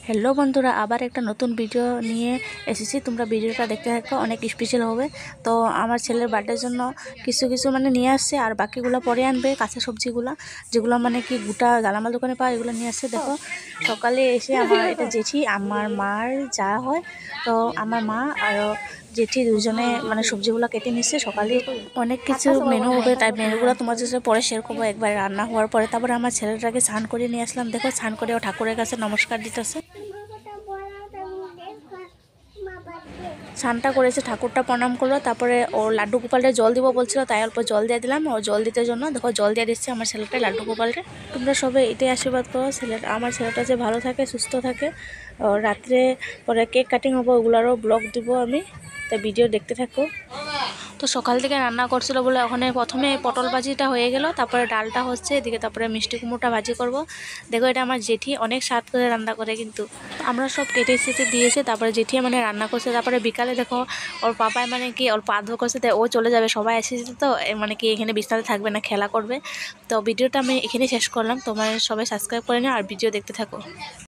Hello বন্ধুরা, আবার একটা নতুন ভিডিও নিয়ে এসেছি। তোমরা ভিডিওটা দেখতে থাকো, অনেক স্পেশাল হবে। তো আমার ছেলের বার্থডের জন্য কিছু কিছু নিয়ে আসছে, আর বাকিগুলো পরে আনবে। কাঁচা সবজিগুলো যেগুলো কি গোটা গালামাল দোকানে পায়, এগুলো নিয়ে আসছে। দেখো, সকালে এসে আমার এটা জেঠি, আমার মার যা হয়, তো আমার মা আর জেঠি দুজনে সবজিগুলো কেটে নিচ্ছে। সকালে অনেক কিছু মেনু হবে, তাই মেনুগুলো তোমার কাছে পরে শেয়ার করবো একবার রান্না হওয়ার পরে। তারপরে আমার ছেলেটাকে স্নান করে নিয়ে আসলাম। দেখো, স্নান করে ও ঠাকুরের কাছে নমস্কার দিতেছে। স্নানটা করেছে, ঠাকুরটা প্রণাম করলো, তারপরে ও লাড্ডু গোপালটা জল দিব বলছিল, তাই অল্প জল দিয়ে দিলাম। ও জল দিতে জন্য দেখো জল দিয়ে দিচ্ছে আমার ছেলেটা, লাড্ডু গোপালটা। তোমরা সবাই এটাই আশীর্বাদ করো আমার ছেলেটা যে ভালো থাকে, সুস্থ থাকে। রাত্রে পরে কেক কাটিং হবো, ওগুলোরও ব্লগ দিব আমি, তাই ভিডিও দেখতে থাকো। তো সকাল থেকে রান্না করছিল বলে ওখানে প্রথমে পটল ভাজিটা হয়ে গেল, তারপরে ডালটা হচ্ছে এদিকে, তারপরে মিষ্টি কুমড়োটা ভাজি করব। দেখো, এটা আমার জেঠি অনেক স্বাদ করে রান্না করে, কিন্তু আমরা সব কেটে সেটে দিয়েছে। তারপরে জেঠি রান্না করছে। তারপরে বিকালে দেখো ওর পাপায় কি অল্প আদর করছে, তাই ও চলে যাবে। সবাই এসেছে তো কি এখানে বিস্তারে থাকবে না, খেলা করবে। তো ভিডিওটা আমি এখানে শেষ করলাম। তোমার সবাই সাবস্ক্রাইব করে নিও আর ভিডিও দেখতে থাকো।